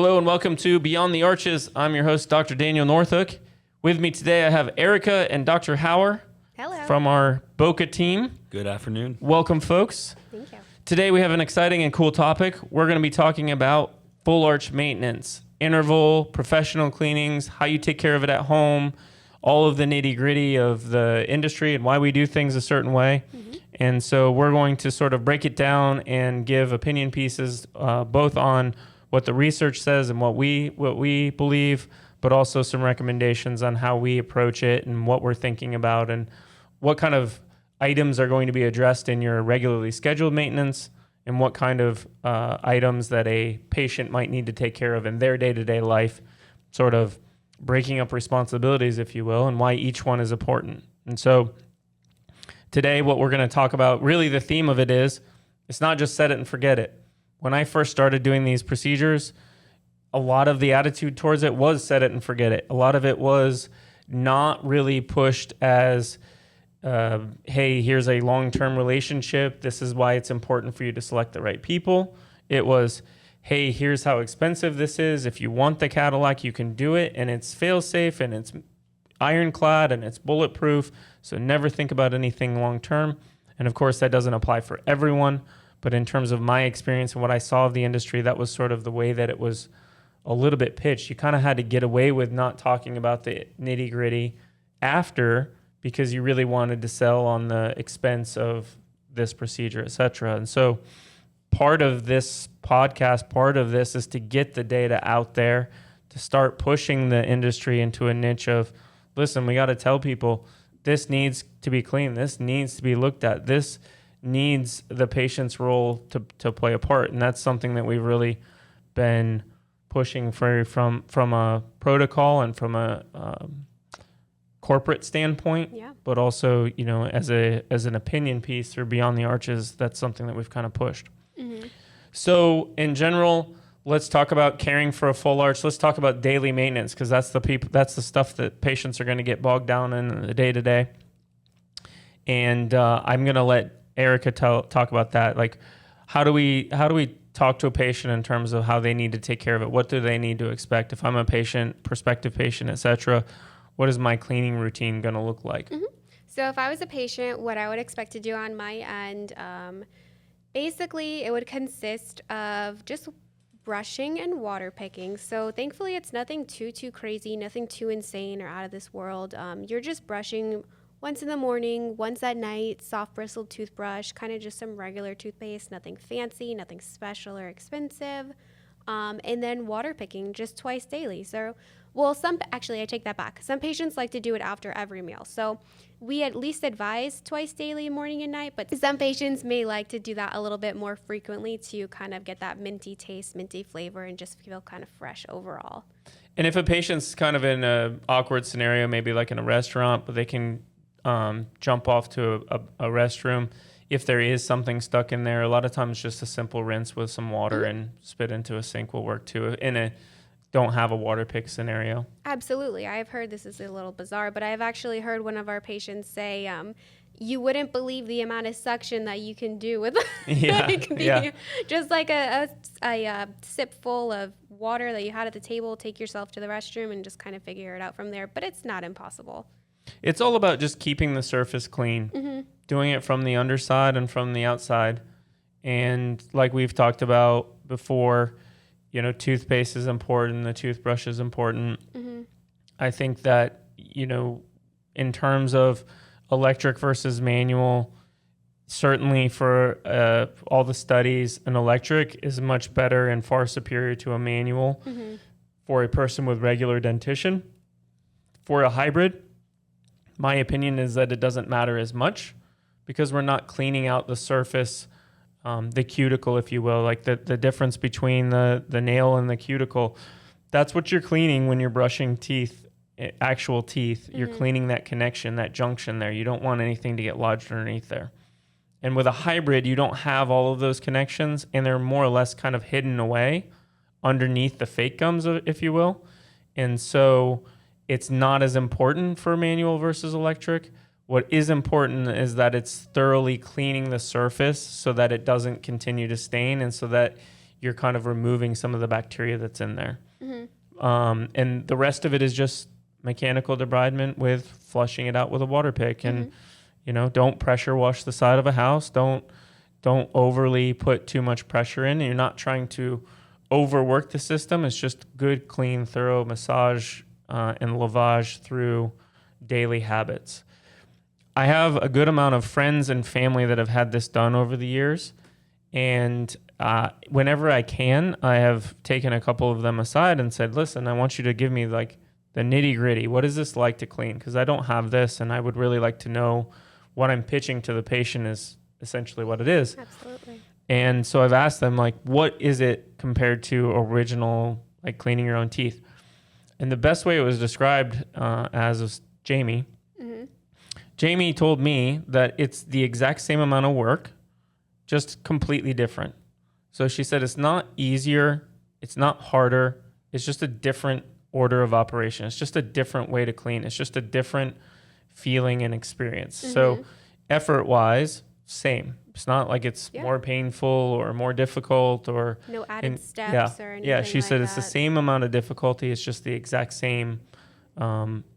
Hello and welcome to Beyond the Arches. I'm your host, Dr. Daniel Northook. With me today, I have Erica and Dr. Hauer. Hello. From our Boca team. Good afternoon. Welcome, folks. Thank you. Today, we have an exciting and cool topic. We're going to be talking about full arch maintenance, interval, professional cleanings, how you take care of it at home, all of the nitty-gritty of the industry and why we do things a certain way. Mm-hmm. And so we're going to sort of break it down and give opinion pieces both on what the research says and what we believe, but also some recommendations on how we approach it and what we're thinking about and what kind of items are going to be addressed in your regularly scheduled maintenance and what kind of items that a patient might need to take care of in their day-to-day life, sort of breaking up responsibilities, if you will, and why each one is important. And so today what we're going to talk about, really the theme of it is, it's not just set it and forget it. When I first started doing these procedures, a lot of the attitude towards it was set it and forget it. A lot of it was not really pushed as, hey, here's a long-term relationship. This is why it's important for you to select the right people. It was, hey, here's how expensive this is. If you want the Cadillac, you can do it. And it's fail-safe and it's ironclad and it's bulletproof. So never think about anything long-term. And of course, that doesn't apply for everyone. But in terms of my experience and what I saw of the industry, that was sort of the way that it was a little bit pitched. You kind of had to get away with not talking about the nitty gritty after because you really wanted to sell on the expense of this procedure, et cetera. And so part of this podcast, part of this is to get the data out there, to start pushing the industry into a niche of, listen, we got to tell people this needs to be clean. This needs to be looked at. This needs the patient's role to play a part. And that's something that we've really been pushing from a protocol and from a corporate standpoint, but also, you know, as an opinion piece through Beyond the Arches, that's something that we've kind of pushed. Mm-hmm. So in general, let's talk about caring for a full arch. Let's talk about daily maintenance because that's the stuff that patients are going to get bogged down in the day to day. And I'm going to let Erica talk about that. Like, how do we talk to a patient in terms of how they need to take care of it? What do they need to expect? If I'm a patient, prospective patient, et cetera, what is my cleaning routine going to look like? Mm-hmm. So if I was a patient, what I would expect to do on my end, basically it would consist of just brushing and water picking. So thankfully it's nothing too crazy, nothing too insane or out of this world. You're just brushing once in the morning, once at night, soft bristled toothbrush, kind of just some regular toothpaste, nothing fancy, nothing special or expensive. And then water picking just twice daily. So, I take that back. Some patients like to do it after every meal. So we at least advise twice daily, morning and night, but some patients may like to do that a little bit more frequently to kind of get that minty taste, minty flavor, and just feel kind of fresh overall. And if a patient's kind of in an awkward scenario, maybe like in a restaurant, but they can jump off to a restroom. If there is something stuck in there, a lot of times just a simple rinse with some water and spit into a sink will work too in a don't have a water pick scenario. Absolutely. I've heard, this is a little bizarre, but I've actually heard one of our patients say, you wouldn't believe the amount of suction that you can do with just like a sip full of water that you had at the table, take yourself to the restroom and just kind of figure it out from there. But it's not impossible. It's all about just keeping the surface clean, doing it from the underside and from the outside. And like we've talked about before, you know, toothpaste is important, the toothbrush is important. Mm-hmm. I think that, you know, in terms of electric versus manual, certainly for all the studies, an electric is much better and far superior to a manual for a person with regular dentition. For a hybrid, my opinion is that it doesn't matter as much because we're not cleaning out the surface, the cuticle, if you will, like the difference between the nail and the cuticle. That's what you're cleaning when you're brushing teeth, actual teeth. You're cleaning that connection, that junction there. You don't want anything to get lodged underneath there. And with a hybrid, you don't have all of those connections, and they're more or less kind of hidden away underneath the fake gums, if you will. And so it's not as important for manual versus electric. What is important is that it's thoroughly cleaning the surface so that it doesn't continue to stain and so that you're kind of removing some of the bacteria that's in there. Mm-hmm. And the rest of it is just mechanical debridement with flushing it out with a water pick. And, don't pressure wash the side of a house. Don't overly put too much pressure in. You're not trying to overwork the system. It's just good, clean, thorough massage and lavage through daily habits. I have a good amount of friends and family that have had this done over the years. And whenever I can, I have taken a couple of them aside and said, listen, I want you to give me like the nitty gritty. What is this like to clean? Because I don't have this, and I would really like to know what I'm pitching to the patient is essentially what it is. Absolutely. And so I've asked them, like, what is it compared to original, like cleaning your own teeth? And the best way it was described as was Jamie. Mm-hmm. Jamie told me that it's the exact same amount of work, just completely different. So she said it's not easier, it's not harder, it's just a different order of operation. It's just a different way to clean. It's just a different feeling and experience. Mm-hmm. So effort-wise, same. It's not like it's more painful or more difficult or no added steps or anything. Yeah, she said like it's the same amount of difficulty. It's just the exact same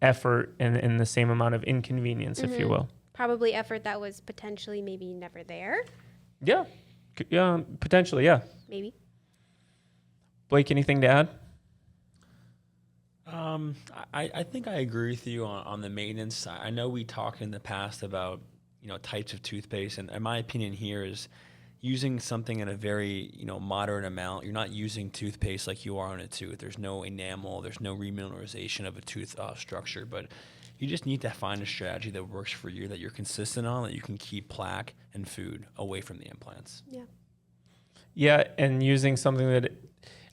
effort and the same amount of inconvenience, if you will. Probably effort that was potentially maybe never there. Yeah, potentially, yeah. Maybe. Blake, anything to add? I think I agree with you on the maintenance. I know we talked in the past about types of toothpaste, and my opinion here is using something in a very moderate amount. You're not using toothpaste like you are on a tooth. There's no enamel, there's no remineralization of a tooth structure, but you just need to find a strategy that works for you, that you're consistent on, that you can keep plaque and food away from the implants. Yeah, and using something that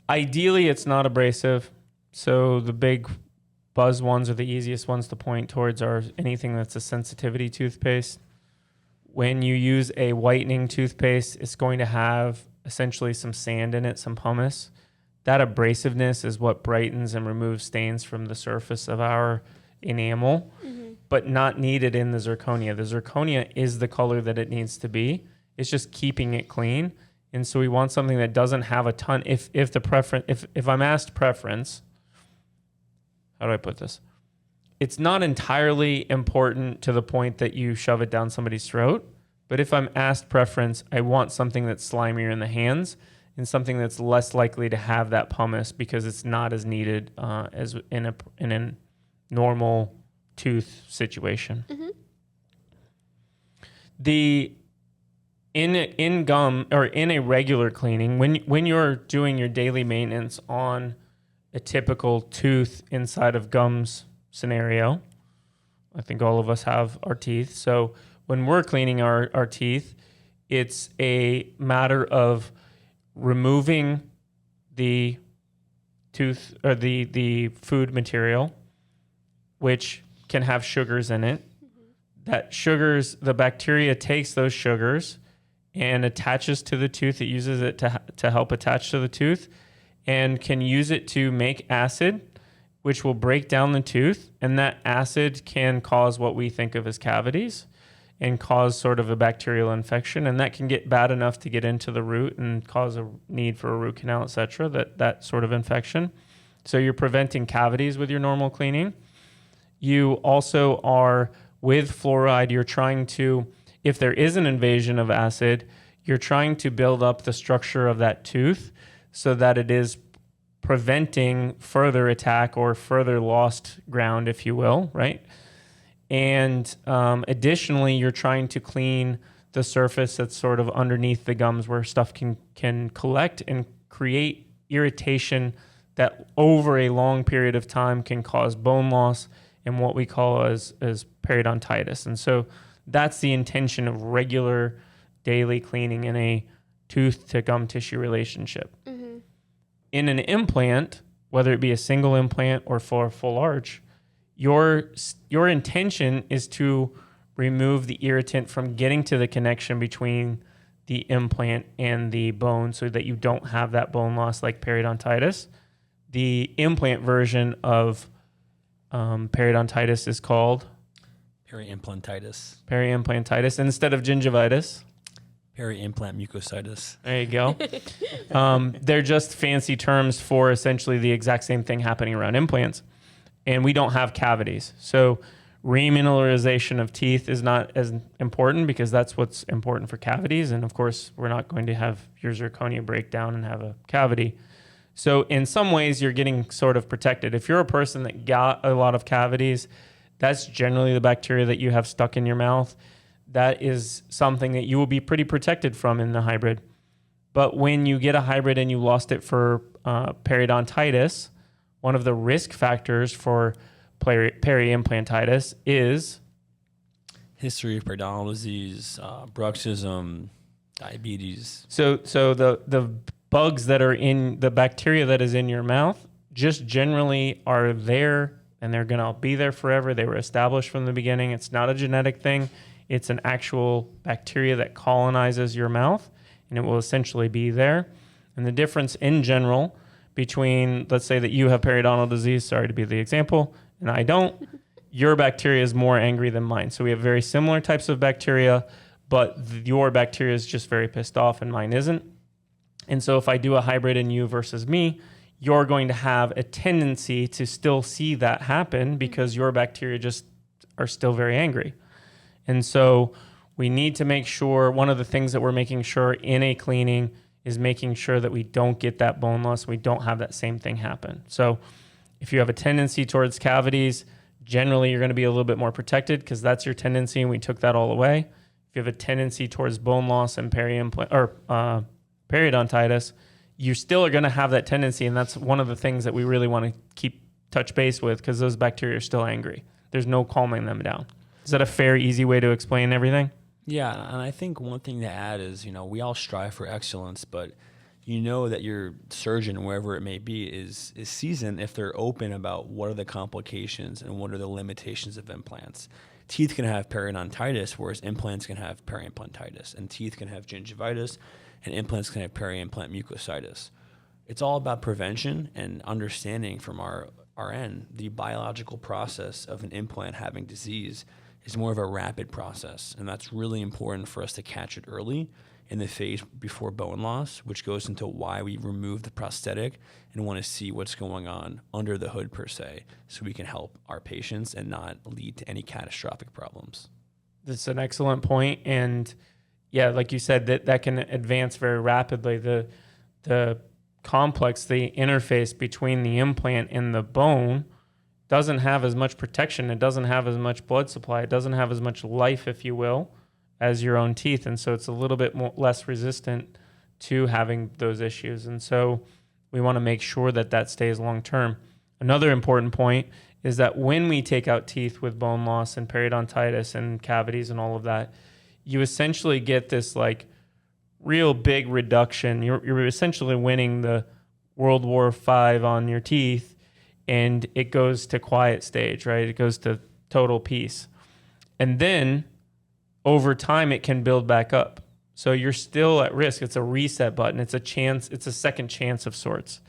ideally it's not abrasive. So the big buzz ones are the easiest ones to point towards are anything that's a sensitivity toothpaste. When you use a whitening toothpaste, it's going to have essentially some sand in it, some pumice. That abrasiveness is what brightens and removes stains from the surface of our enamel, but not needed in the zirconia. The zirconia is the color that it needs to be. It's just keeping it clean. And so we want something that doesn't have a ton. If I'm asked preference, how do I put this? It's not entirely important to the point that you shove it down somebody's throat. But if I'm asked preference, I want something that's slimier in the hands and something that's less likely to have that pumice because it's not as needed as in a normal tooth situation. In gum or in a regular cleaning, when you're doing your daily maintenance on a typical tooth inside of gums scenario, I think all of us have our teeth. So when we're cleaning our teeth, it's a matter of removing the tooth or the food material, which can have sugars in it. That sugars, the bacteria takes those sugars and attaches to the tooth. It uses it to help attach to the tooth and can use it to make acid, which will break down the tooth. And that acid can cause what we think of as cavities and cause sort of a bacterial infection. And that can get bad enough to get into the root and cause a need for a root canal, et cetera, that sort of infection. So you're preventing cavities with your normal cleaning. You also are, with fluoride, you're trying to, if there is an invasion of acid, you're trying to build up the structure of that tooth so that it is preventing further attack or further lost ground, if you will, right? And additionally, you're trying to clean the surface that's sort of underneath the gums where stuff can collect and create irritation that over a long period of time can cause bone loss and what we call as periodontitis. And so that's the intention of regular daily cleaning in a tooth to gum tissue relationship. In an implant, whether it be a single implant or for a full arch, your intention is to remove the irritant from getting to the connection between the implant and the bone so that you don't have that bone loss like periodontitis. The implant version of periodontitis is called Peri-implantitis. Peri-implantitis instead of gingivitis. Peri-implant mucositis. There you go. They're just fancy terms for essentially the exact same thing happening around implants. And we don't have cavities. So remineralization of teeth is not as important because that's what's important for cavities. And of course, we're not going to have your zirconia break down and have a cavity. So in some ways, you're getting sort of protected. If you're a person that got a lot of cavities, that's generally the bacteria that you have stuck in your mouth. That is something that you will be pretty protected from in the hybrid. But when you get a hybrid and you lost it for periodontitis, one of the risk factors for peri-implantitis is history of periodontal disease, bruxism, diabetes. So the bugs that are in the bacteria that is in your mouth just generally are there, and they're going to be there forever. They were established from the beginning. It's not a genetic thing. It's an actual bacteria that colonizes your mouth, and it will essentially be there. And the difference in general between, let's say that you have periodontal disease, sorry to be the example, and I don't, your bacteria is more angry than mine. So we have very similar types of bacteria, but your bacteria is just very pissed off and mine isn't. And so if I do a hybrid in you versus me, you're going to have a tendency to still see that happen because your bacteria just are still very angry. And so we need to make sure, one of the things that we're making sure in a cleaning is making sure that we don't get that bone loss. We don't have that same thing happen. So if you have a tendency towards cavities, generally you're going to be a little bit more protected because that's your tendency and we took that all away. If you have a tendency towards bone loss and peri-implant or periodontitis, you still are going to have that tendency. And that's one of the things that we really want to keep touch base with because those bacteria are still angry. There's no calming them down. Is that a fair, easy way to explain everything? Yeah, and I think one thing to add is, we all strive for excellence, but you know that your surgeon, wherever it may be, is seasoned if they're open about what are the complications and what are the limitations of implants. Teeth can have periodontitis, whereas implants can have peri-implantitis, and teeth can have gingivitis, and implants can have peri-implant mucositis. It's all about prevention and understanding from our end. The biological process of an implant having disease is more of a rapid process, and that's really important for us to catch it early in the phase before bone loss, which goes into why we remove the prosthetic and want to see what's going on under the hood per se, so we can help our patients and not lead to any catastrophic problems. That's an excellent point. And yeah, like you said, that can advance very rapidly. The complex, the interface between the implant and the bone doesn't have as much protection. It doesn't have as much blood supply. It doesn't have as much life, if you will, as your own teeth. And so it's a little bit less resistant to having those issues. And so we want to make sure that stays long term. Another important point is that when we take out teeth with bone loss and periodontitis and cavities and all of that, you essentially get this like real big reduction. You're essentially winning the World War V on your teeth, and it goes to quiet stage, right? It goes to total peace. And then over time, it can build back up. So you're still at risk. It's a reset button. It's a chance. It's a second chance of sorts.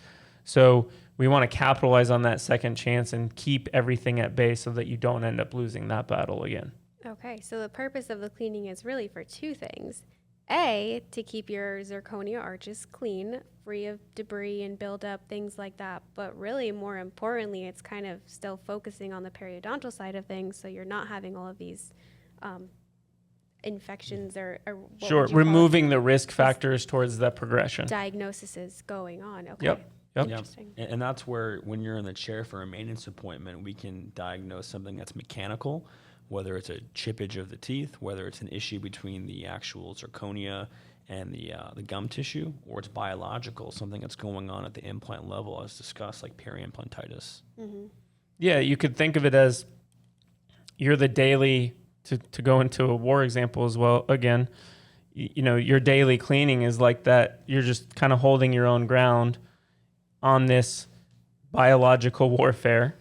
So we want to capitalize on that second chance and keep everything at bay so that you don't end up losing that battle again. Okay, so the purpose of the cleaning is really for two things. A, to keep your zirconia arches clean, free of debris and buildup, things like that. But really, more importantly, it's kind of still focusing on the periodontal side of things, so you're not having all of these infections or sure, removing the risk factors towards that progression. Diagnosis is going on. Okay. Yep. Interesting. And that's where, when you're in the chair for a maintenance appointment, we can diagnose something that's mechanical, whether it's a chippage of the teeth, whether it's an issue between the actual zirconia and the gum tissue, or it's biological, something that's going on at the implant level, as discussed, like peri-implantitis. Mm-hmm. Yeah, you could think of it as you're the daily, to go into a war example as well, again, your daily cleaning is like that. You're just kind of holding your own ground on this biological warfare.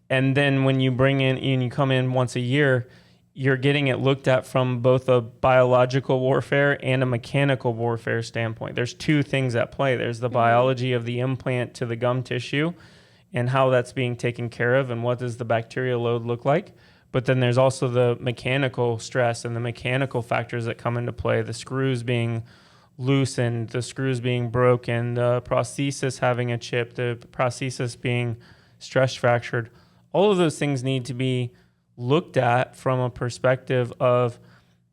And then when you bring in and you come in once a year, you're getting it looked at from both a biological warfare and a mechanical warfare standpoint. There's two things at play. There's the biology of the implant to the gum tissue and how that's being taken care of and what does the bacterial load look like. But then there's also the mechanical stress and the mechanical factors that come into play, the screws being loosened, the screws being broken, the prosthesis having a chip, the prosthesis being stress fractured. All of those things need to be looked at from a perspective of,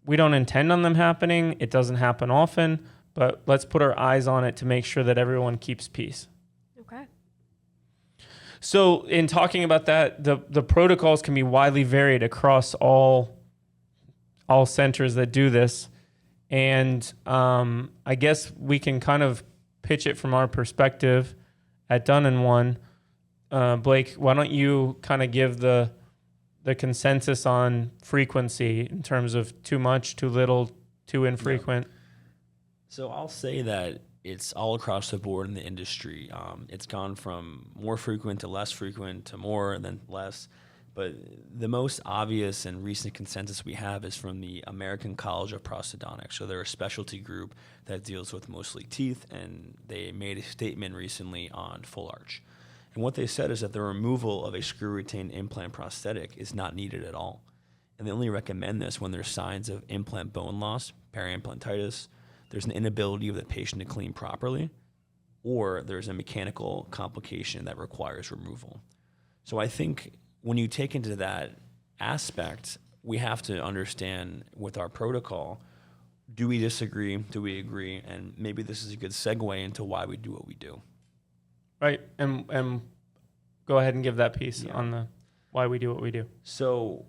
we don't intend on them happening. It doesn't happen often, but let's put our eyes on it to make sure that everyone keeps peace. Okay. So in talking about that, the protocols can be widely varied across all centers that do this. And I guess we can kind of pitch it from our perspective at Dun & One. Blake, why don't you kind of give the consensus on frequency in terms of too much, too little, too infrequent? So I'll say that it's all across the board in the industry. It's gone from more frequent to less frequent to more than less. But the most obvious and recent consensus we have is from the American College of Prosthodontics. So they're a specialty group that deals with mostly teeth, and they made a statement recently on full arch. And what they said is that the removal of a screw-retained implant prosthetic is not needed at all. And they only recommend this when there's signs of implant bone loss, peri-implantitis, there's an inability of the patient to clean properly, or there's a mechanical complication that requires removal. So I think when you take into that aspect, we have to understand with our protocol, do we disagree? Do we agree? And maybe this is a good segue into why we do what we do. Right. And go ahead and give that piece on the why we do what we do. So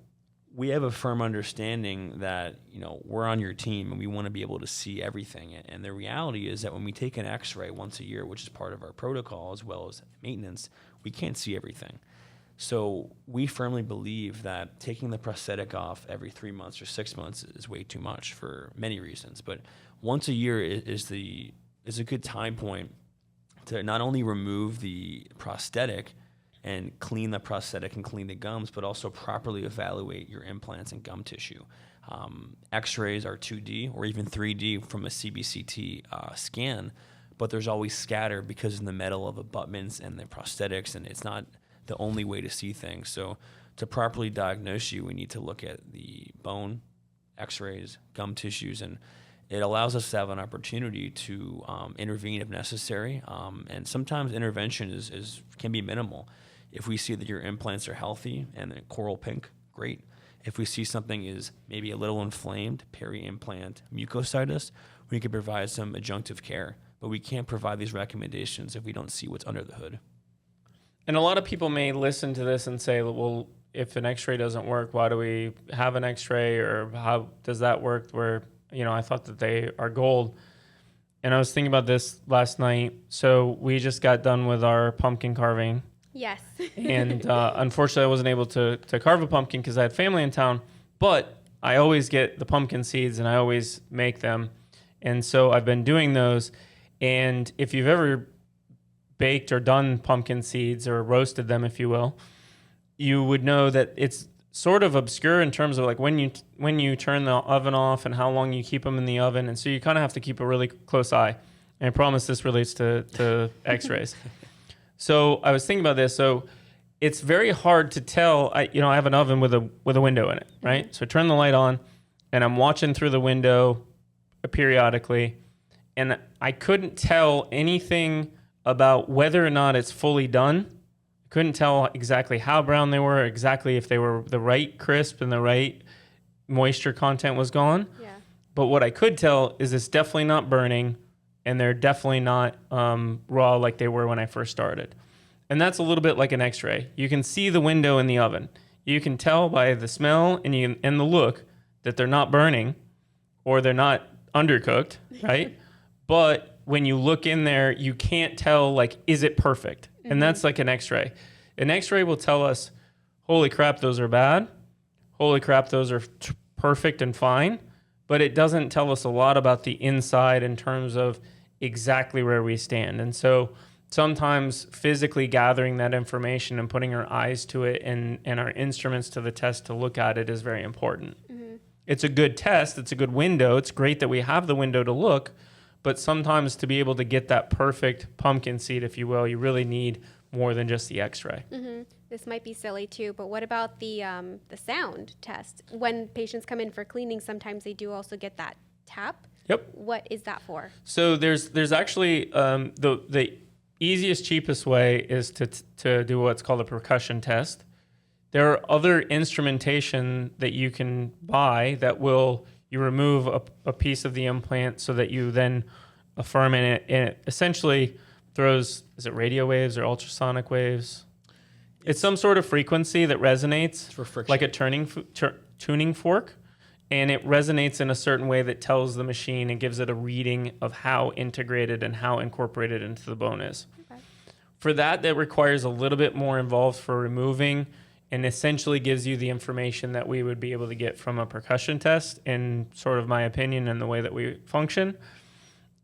we have a firm understanding that, we're on your team and we want to be able to see everything. And the reality is that when we take an x-ray once a year, which is part of our protocol as well as maintenance, we can't see everything. So we firmly believe that taking the prosthetic off every 3 months or 6 months is way too much for many reasons. But once a year is a good time point to not only remove the prosthetic and clean the prosthetic and clean the gums, but also properly evaluate your implants and gum tissue. X-rays are 2D or even 3D from a CBCT scan, but there's always scatter because of the metal of abutments and the prosthetics, and it's not the only way to see things. So to properly diagnose you, we need to look at the bone, X-rays, gum tissues, and it allows us to have an opportunity to intervene if necessary. And sometimes intervention can be minimal. If we see that your implants are healthy and coral pink, great. If we see something is maybe a little inflamed, peri-implant mucositis, we can provide some adjunctive care. But we can't provide these recommendations if we don't see what's under the hood. And a lot of people may listen to this and say, well, if an x-ray doesn't work, why do we have an x-ray, or how does that work where, I thought that they are gold. And I was thinking about this last night. So we just got done with our pumpkin carving. Yes. And unfortunately, I wasn't able to carve a pumpkin because I had family in town. But I always get the pumpkin seeds and I always make them. And so I've been doing those. And if you've ever baked or done pumpkin seeds or roasted them, if you will, you would know that it's sort of obscure in terms of like when you turn the oven off and how long you keep them in the oven. And so you kind of have to keep a really close eye. And I promise this relates to x-rays. So I was thinking about this. So it's very hard to tell. I have an oven with a window in it, right? So I turn the light on and I'm watching through the window periodically. And I couldn't tell anything about whether or not it's fully done. Couldn't tell exactly how brown they were, exactly if they were the right crisp and the right moisture content was gone. Yeah. But what I could tell is it's definitely not burning, and they're definitely not raw like they were when I first started. And that's a little bit like an x-ray. You can see the window in the oven. You can tell by the smell and the look that they're not burning or they're not undercooked, right? But when you look in there, you can't tell, like, is it perfect? Mm-hmm. And that's like an x-ray. An x-ray will tell us, holy crap, those are bad. Holy crap, those are perfect and fine. But it doesn't tell us a lot about the inside in terms of exactly where we stand. And so sometimes physically gathering that information and putting our eyes to it and our instruments to the test to look at it is very important. Mm-hmm. It's a good test. It's a good window. It's great that we have the window to look. But sometimes to be able to get that perfect pumpkin seed, if you will, you really need more than just the x-ray. This might be silly too, but what about the sound test? When patients come in for cleaning, sometimes they do also get that tap. Yep. What is that for? So there's actually the easiest, cheapest way is to do what's called a percussion test. There are other instrumentation that you can buy that you remove a piece of the implant so that you then affirm in it, and it essentially throws, is it radio waves or ultrasonic waves? It's some sort of frequency that resonates for friction, like a tuning fork, and it resonates in a certain way that tells the machine and gives it a reading of how integrated and how incorporated into the bone is. Okay. For that requires a little bit more involved for removing, and essentially gives you the information that we would be able to get from a percussion test, in sort of my opinion and the way that we function.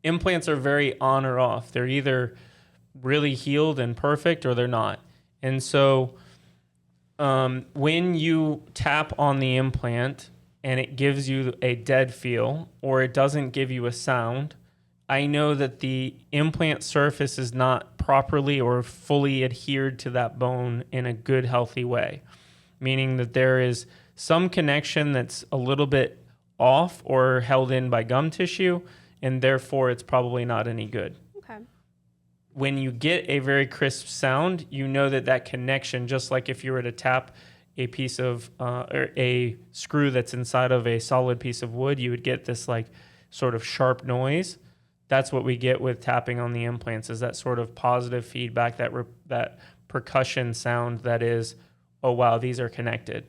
Implants are very on or off. They're either really healed and perfect or they're not. And so when you tap on the implant and it gives you a dead feel or it doesn't give you a sound, I know that the implant surface is not properly or fully adhered to that bone in a good, healthy way, meaning that there is some connection that's a little bit off or held in by gum tissue, and therefore it's probably not any good. Okay. When you get a very crisp sound, you know that connection, just like if you were to tap a piece of or a screw that's inside of a solid piece of wood, you would get this like sort of sharp noise. That's what we get with tapping on the implants, is that sort of positive feedback, that percussion sound that is, oh wow, these are connected.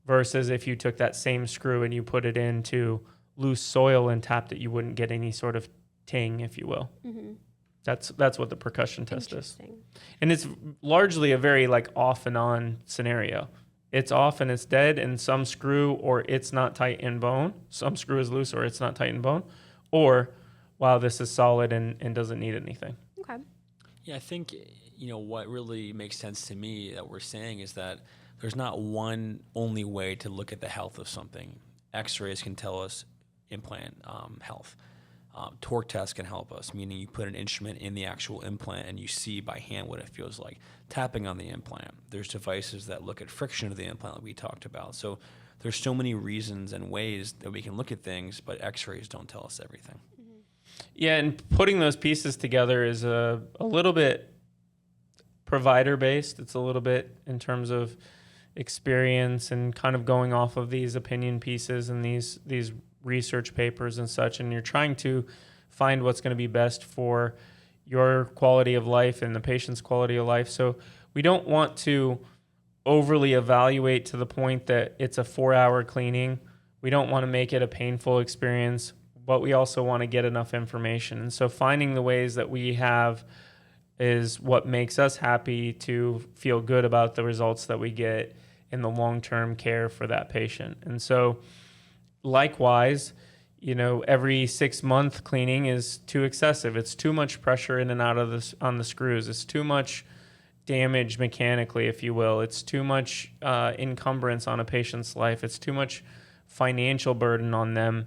Versus if you took that same screw and you put it into loose soil and tapped it, you wouldn't get any sort of ting, if you will. Mm-hmm. That's what the percussion test is. And it's largely a very like off and on scenario. It's off and it's dead, and some screw or it's not tight in bone. Some screw is loose or it's not tight in bone. Or, wow, this is solid and doesn't need anything. Okay. Yeah, I think, what really makes sense to me that we're saying is that there's not one only way to look at the health of something. X-rays can tell us implant health. Torque test can help us, meaning you put an instrument in the actual implant and you see by hand what it feels like. Tapping on the implant. There's devices that look at friction of the implant like we talked about. So there's so many reasons and ways that we can look at things, but X-rays don't tell us everything. Mm-hmm. Yeah, and putting those pieces together is a little bit provider-based. It's a little bit in terms of experience and kind of going off of these opinion pieces and these research papers and such, and you're trying to find what's going to be best for your quality of life and the patient's quality of life. So we don't want to overly evaluate to the point that it's a 4-hour cleaning. We don't want to make it a painful experience, but we also want to get enough information. And so finding the ways that we have is what makes us happy to feel good about the results that we get in the long-term care for that patient. And so likewise, every 6-month cleaning is too excessive. It's too much pressure in and out of this on the screws. It's too much damage mechanically, if you will. It's too much encumbrance on a patient's life. It's too much financial burden on them.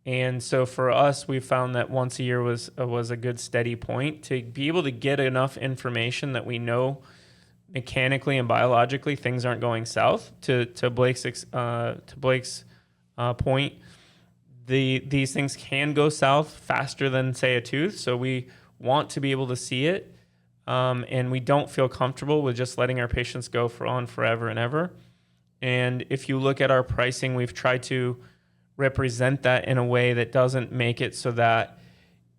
And so for us, we found that once a year was a good steady point to be able to get enough information that we know mechanically and biologically things aren't going south. To Blake's point, these things can go south faster than, say, a tooth. So we want to be able to see it, and we don't feel comfortable with just letting our patients go on forever and ever. And if you look at our pricing, we've tried to represent that in a way that doesn't make it so that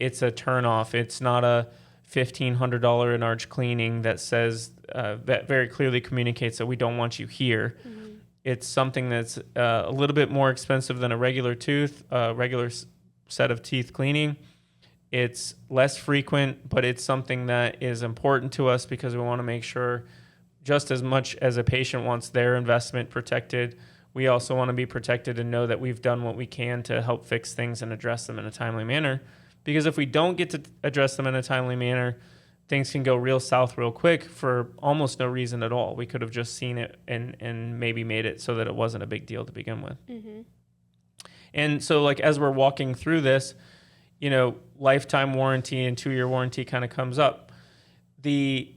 it's a turnoff. It's not a $1,500 an arch cleaning that says that very clearly communicates that we don't want you here. Mm-hmm. It's something that's a little bit more expensive than a regular set of teeth cleaning. It's less frequent, but it's something that is important to us because we want to make sure, just as much as a patient wants their investment protected, we also want to be protected and know that we've done what we can to help fix things and address them in a timely manner. Because if we don't get to address them in a timely manner, things can go real south real quick for almost no reason at all. We could have just seen it and maybe made it so that it wasn't a big deal to begin with. Mm-hmm. And so as we're walking through this, lifetime warranty and 2-year warranty kind of comes up. The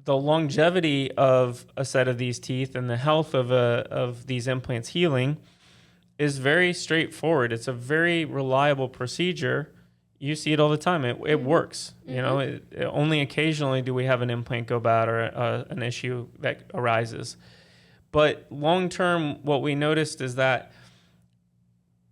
the longevity of a set of these teeth and the health of these implants healing is very straightforward. It's a very reliable procedure. You see it all the time. It works. You know, only occasionally do we have an implant go bad or an issue that arises. But long term, what we noticed is that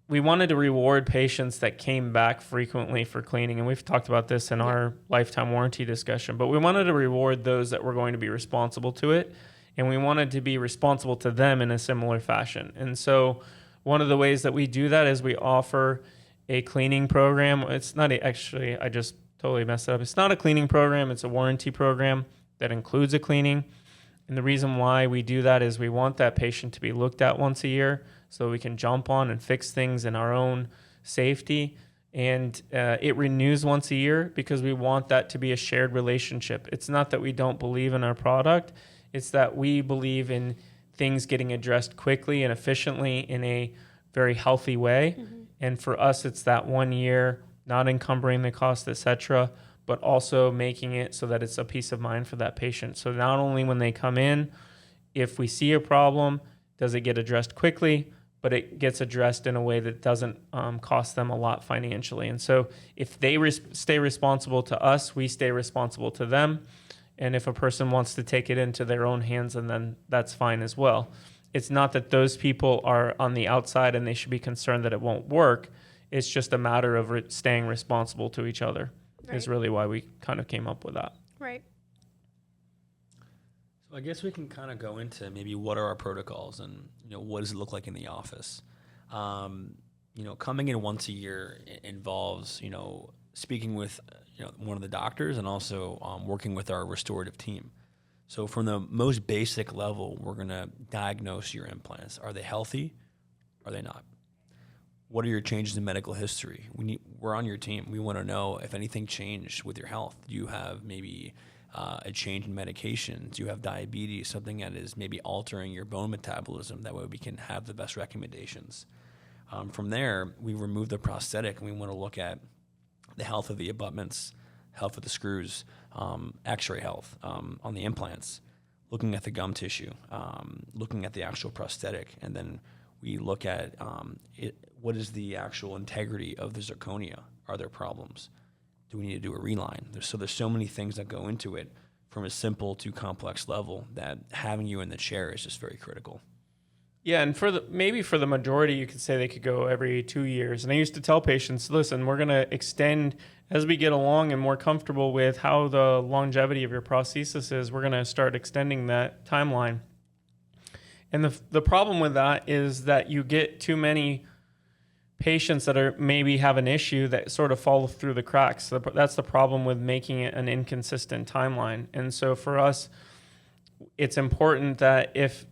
we wanted to reward patients that came back frequently for cleaning. And we've talked about this in our lifetime warranty discussion, but we wanted to reward those that were going to be responsible to it. And we wanted to be responsible to them in a similar fashion. And so one of the ways that we do that is we offer a cleaning program. It's not actually, I just totally messed it up. It's not a cleaning program. It's a warranty program that includes a cleaning. And the reason why we do that is we want that patient to be looked at once a year so we can jump on and fix things in our own safety. And it renews once a year because we want that to be a shared relationship. It's not that we don't believe in our product. It's that we believe in things getting addressed quickly and efficiently in a very healthy way. And for us, it's that 1 year, not encumbering the cost, et cetera, but also making it so that it's a peace of mind for that patient. So not only when they come in, if we see a problem, does it get addressed quickly, but it gets addressed in a way that doesn't cost them a lot financially. And so if they stay responsible to us, we stay responsible to them. And if a person wants to take it into their own hands, and then that's fine as well. It's not that those people are on the outside and they should be concerned that it won't work. It's just a matter of staying responsible to each other. Right. Is really why we kind of came up with that. Right. So I guess we can kind of go into maybe what are our protocols and, you know, what does it look like in the office? You know, coming in once a year involves, you know, speaking with, you know, one of the doctors and also working with our restorative team. So from the most basic level, we're going to diagnose your implants. Are they healthy? Are they not? What are your changes in medical history? We're on your team. We want to know if anything changed with your health. Do you have maybe a change in medication? Do you have diabetes, something that is maybe altering your bone metabolism? That way we can have the best recommendations. From there, we remove the prosthetic and we want to look at the health of the abutments, health of the screws, x-ray health on the implants, looking at the gum tissue, looking at the actual prosthetic, and then we look at what is the actual integrity of the zirconia? Are there problems? Do we need to do a reline? There's so many things that go into it from a simple to complex level that having you in the chair is just very critical. Yeah, and maybe for the majority, you could say they could go every 2 years. And I used to tell patients, listen, we're going to extend as we get along and more comfortable with how the longevity of your prosthesis is, we're going to start extending that timeline. And the problem with that is that you get too many patients that are maybe have an issue that sort of fall through the cracks. So that's the problem with making it an inconsistent timeline. And so for us, it's important that if,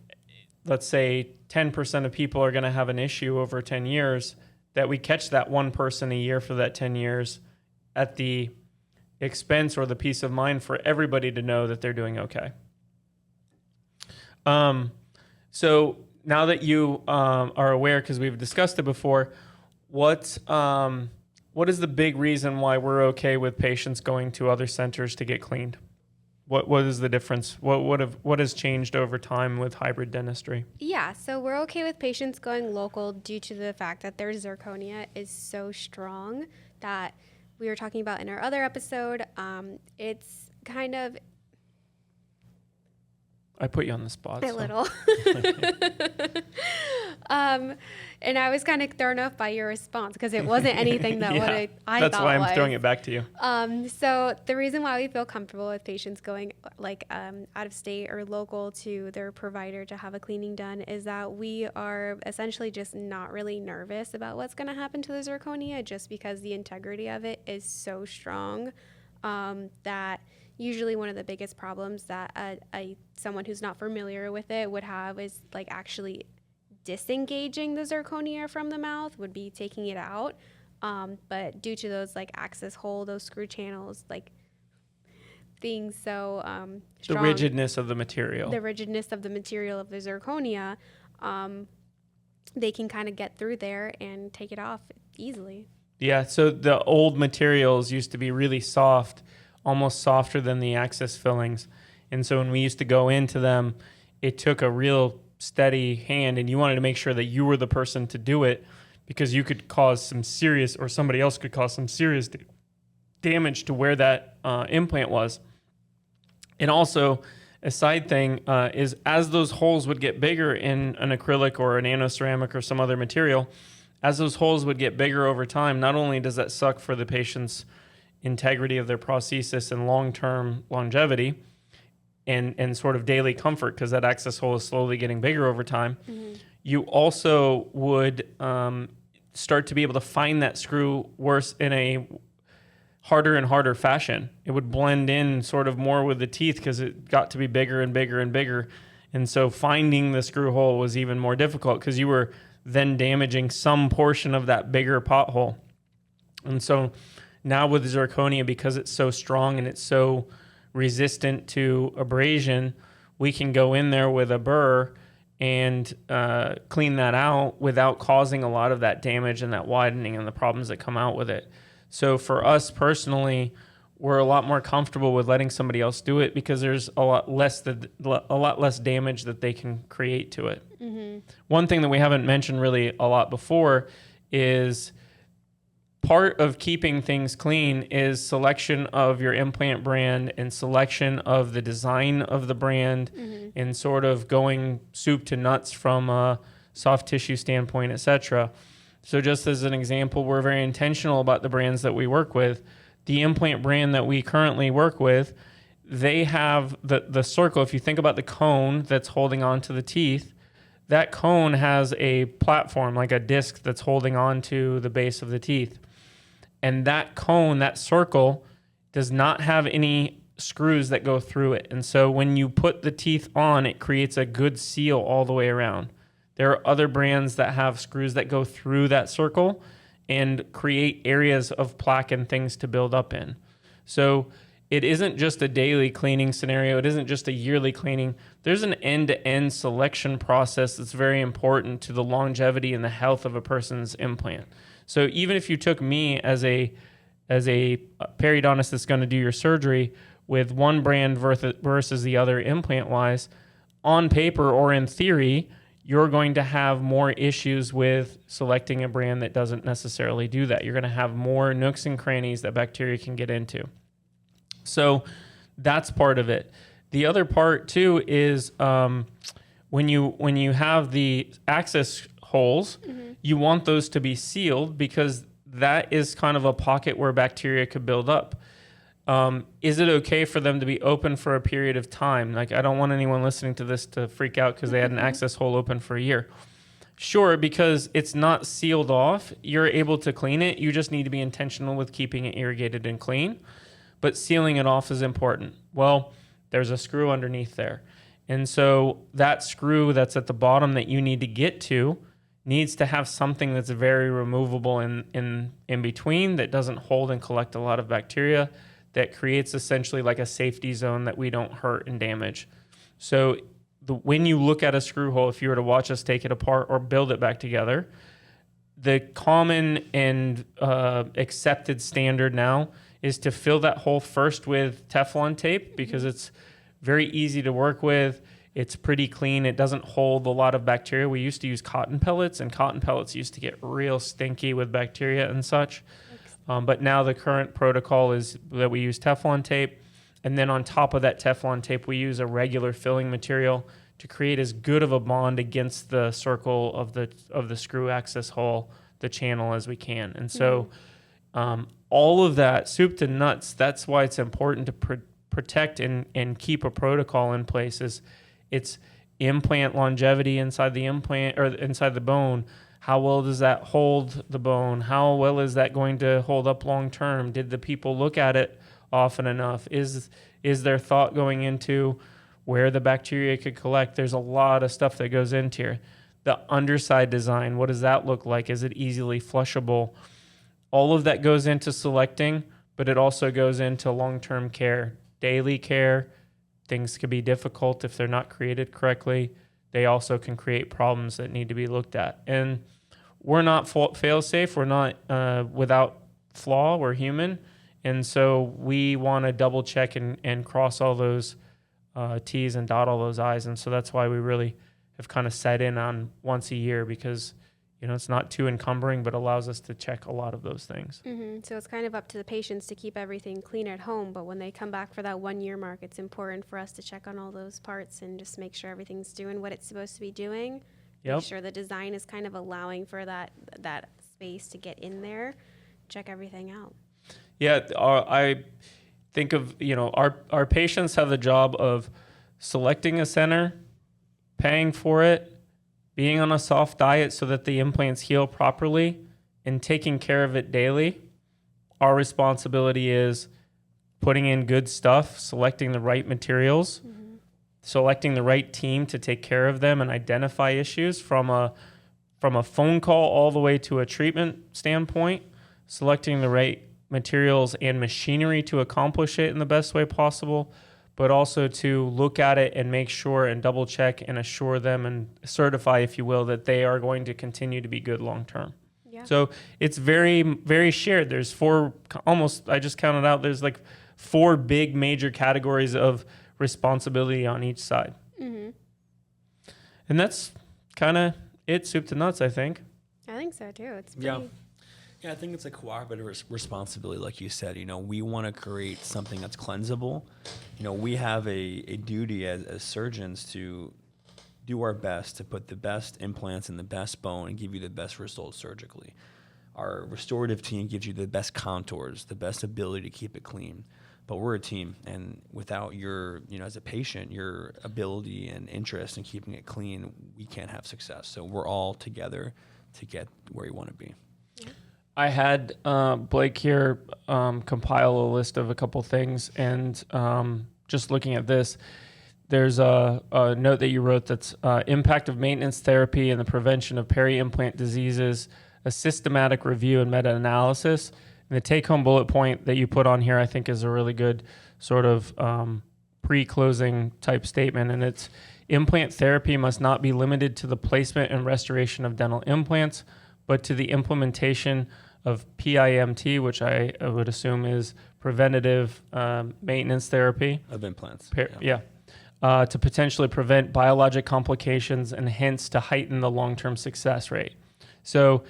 let's say, 10% of people are going to have an issue over 10 years, that we catch that one person a year for that 10 years at the expense or the peace of mind for everybody to know that they're doing okay. So now that you are aware, because we've discussed it before, what is the big reason why we're okay with patients going to other centers to get cleaned? What is the difference? What has changed over time with hybrid dentistry? Yeah, so we're okay with patients going local due to the fact that their zirconia is so strong that we were talking about in our other episode. It's kind of... I put you on the spot. A little. And I was kind of thrown off by your response because it wasn't anything that I thought That's why I'm throwing it back to you. So the reason why we feel comfortable with patients going like out of state or local to their provider to have a cleaning done is that we are essentially just not really nervous about what's going to happen to the zirconia just because the integrity of it is so strong that usually one of the biggest problems that someone who's not familiar with it would have is like actually disengaging the zirconia from the mouth, would be taking it out. But due to those like access hole, those screw channels, like being so strong, the rigidness of the material of the zirconia, they can kind of get through there and take it off easily. Yeah, so the old materials used to be really soft, almost softer than the access fillings. And so when we used to go into them, it took a real steady hand, and you wanted to make sure that you were the person to do it, because you could cause some serious, or somebody else could cause some serious damage to where that implant was. And also, a side thing is, as those holes would get bigger in an acrylic or an nanoceramic or some other material, as those holes would get bigger over time, not only does that suck for the patient's integrity of their prosthesis and long-term longevity and sort of daily comfort, because that access hole is slowly getting bigger over time, you also would start to be able to find that screw worse in a harder and harder fashion. It would blend in sort of more with the teeth because it got to be bigger and bigger and bigger. And so finding the screw hole was even more difficult because you were then damaging some portion of that bigger pothole. And so now with zirconia, because it's so strong and it's so resistant to abrasion, we can go in there with a burr and clean that out without causing a lot of that damage and that widening and the problems that come out with it. So for us personally, we're a lot more comfortable with letting somebody else do it because there's a lot less damage that they can create to it. One thing that we haven't mentioned really a lot before is part of keeping things clean is selection of your implant brand and selection of the design of the brand and sort of going soup to nuts from a soft tissue standpoint, etc. So just as an example, we're very intentional about the brands that we work with. The implant brand that we currently work with, they have the circle. If you think about the cone that's holding on to the teeth, that cone has a platform, like a disc that's holding on to the base of the teeth. And that cone, that circle, does not have any screws that go through it. And so when you put the teeth on, it creates a good seal all the way around. There are other brands that have screws that go through that circle and create areas of plaque and things to build up in. So it isn't just a daily cleaning scenario. It isn't just a yearly cleaning. There's an end-to-end selection process that's very important to the longevity and the health of a person's implant. So even if you took me as a periodontist that's going to do your surgery with one brand versus the other implant-wise, on paper or in theory, you're going to have more issues with selecting a brand that doesn't necessarily do that. You're going to have more nooks and crannies that bacteria can get into. So that's part of it. The other part too is when you have the access holes, you want those to be sealed because that is kind of a pocket where bacteria could build up. Is it okay for them to be open for a period of time? Like, I don't want anyone listening to this to freak out because they had an access hole open for a year. Sure, because it's not sealed off. You're able to clean it. You just need to be intentional with keeping it irrigated and clean. But sealing it off is important. Well, there's a screw underneath there. And so that screw that's at the bottom that you need to get to needs to have something that's very removable in between that doesn't hold and collect a lot of bacteria, that creates essentially like a safety zone that we don't hurt and damage. So when you look at a screw hole, if you were to watch us take it apart or build it back together, the common and accepted standard now is to fill that hole first with Teflon tape because it's very easy to work with. It's pretty clean. It doesn't hold a lot of bacteria. We used to use cotton pellets, and cotton pellets used to get real stinky with bacteria and such. But now the current protocol is that we use Teflon tape. And then on top of that Teflon tape, we use a regular filling material to create as good of a bond against the circle of the screw access hole, the channel, as we can. And so all of that, soup to nuts, that's why it's important to protect and keep a protocol in place. It's implant longevity inside the implant or inside the bone. How well does that hold the bone? How well is that going to hold up long term? Did the people look at it often enough? Is there thought going into where the bacteria could collect? There's a lot of stuff that goes into here. The underside design, what does that look like? Is it easily flushable? All of that goes into selecting, but it also goes into long-term care, daily care. Things could be difficult if they're not created correctly. They also can create problems that need to be looked at. And we're not fail-safe. We're not without flaw. We're human. And so we want to double check and cross all those T's and dot all those I's. And so that's why we really have kind of set in on once a year, because it's not too encumbering, but allows us to check a lot of those things. So it's kind of up to the patients to keep everything clean at home, but when they come back for that 1 year mark, it's important for us to check on all those parts and just make sure everything's doing what it's supposed to be doing. Yep. Make sure the design is kind of allowing for that space to get in there. Check everything out. Yeah, I think of, our patients have the job of selecting a center, paying for it, being on a soft diet so that the implants heal properly, and taking care of it daily. Our responsibility is putting in good stuff, selecting the right materials, selecting the right team to take care of them and identify issues from a phone call all the way to a treatment standpoint, selecting the right materials and machinery to accomplish it in the best way possible, but also to look at it and make sure and double check and assure them and certify, if you will, that they are going to continue to be good long term. Yeah. So it's very, very shared. There's I just counted out, there's like 4 big major categories of responsibility on each side. And that's kind of it, soup to nuts, I think. I think so too. It's pretty... Yeah, I think it's a cooperative responsibility, like you said. We want to create something that's cleansable. We have a duty as surgeons to do our best to put the best implants in the best bone and give you the best results surgically. Our restorative team gives you the best contours, the best ability to keep it clean. But we're a team, and without your, as a patient, your ability and interest in keeping it clean, we can't have success. So we're all together to get where you want to be. I had Blake here compile a list of a couple things, and just looking at this, there's a note that you wrote that's impact of maintenance therapy and the prevention of peri-implant diseases, a systematic review and meta-analysis. And the take-home bullet point that you put on here, I think, is a really good sort of pre-closing type statement, and it's implant therapy must not be limited to the placement and restoration of dental implants, but to the implementation of PIMT, which I would assume is preventative maintenance therapy. Of implants. To potentially prevent biologic complications and hence to heighten the long-term success rate. So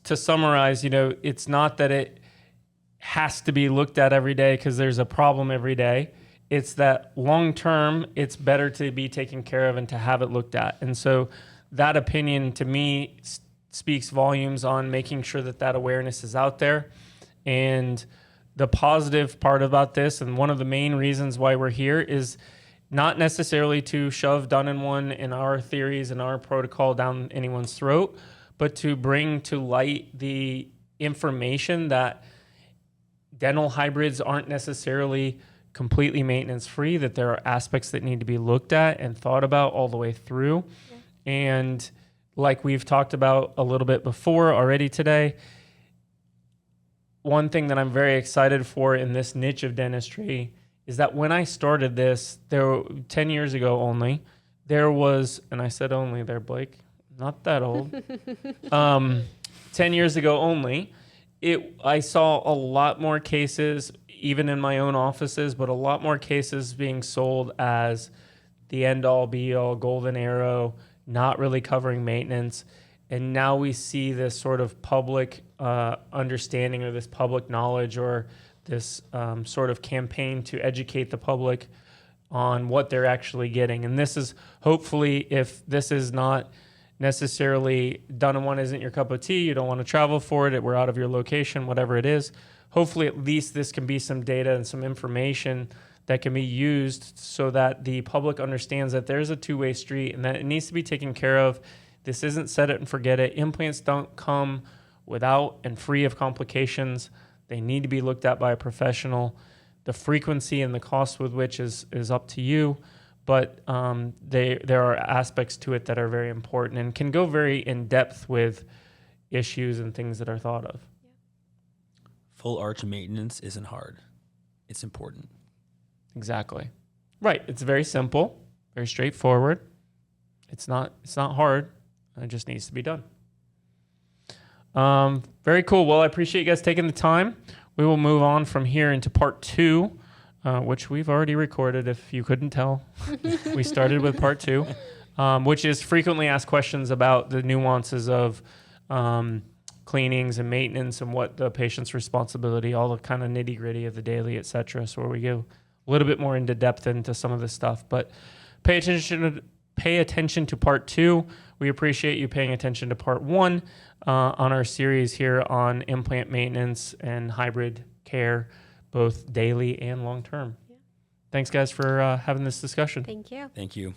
to summarize, it's not that it has to be looked at every day because there's a problem every day. It's that long-term, it's better to be taken care of and to have it looked at. And so that opinion to me speaks volumes on making sure that awareness is out there. And the positive part about this, and one of the main reasons why we're here, is not necessarily to shove done-in-one in our theories and our protocol down anyone's throat, but to bring to light the information that dental hybrids aren't necessarily completely maintenance-free, that there are aspects that need to be looked at and thought about all the way through. Yeah. And like we've talked about a little bit before already today, one thing that I'm very excited for in this niche of dentistry is that when I started this, 10 years ago only, there was, and I said only there, Blake, not that old, 10 years ago only, I saw a lot more cases, even in my own offices, but a lot more cases being sold as the end-all, be-all, golden arrow, not really covering maintenance. And now we see this sort of public understanding, or this public knowledge, or this sort of campaign to educate the public on what they're actually getting. And this is hopefully, if this is not necessarily done-in-one isn't your cup of tea, you don't want to travel for it, we're out of your location, whatever it is, hopefully at least this can be some data and some information that can be used so that the public understands that there's a two-way street and that it needs to be taken care of. This isn't set it and forget it. Implants don't come without and free of complications. They need to be looked at by a professional. The frequency and the cost with which is up to you, but there are aspects to it that are very important and can go very in depth with issues and things that are thought of. Full arch maintenance isn't hard. It's important. Exactly. Right. It's very simple, very straightforward. It's not hard. It just needs to be done. Very cool. Well, I appreciate you guys taking the time. We will move on from here into part 2 which we've already recorded if you couldn't tell. We started with part 2, which is frequently asked questions about the nuances of cleanings and maintenance and what the patient's responsibility, all the kind of nitty gritty of the daily, et cetera. So where we go a little bit more into depth into some of this stuff, but pay attention to part 2. We appreciate you paying attention to part 1 on our series here on implant maintenance and hybrid care, both daily and long term. Yeah. Thanks, guys, for having this discussion. Thank you. Thank you.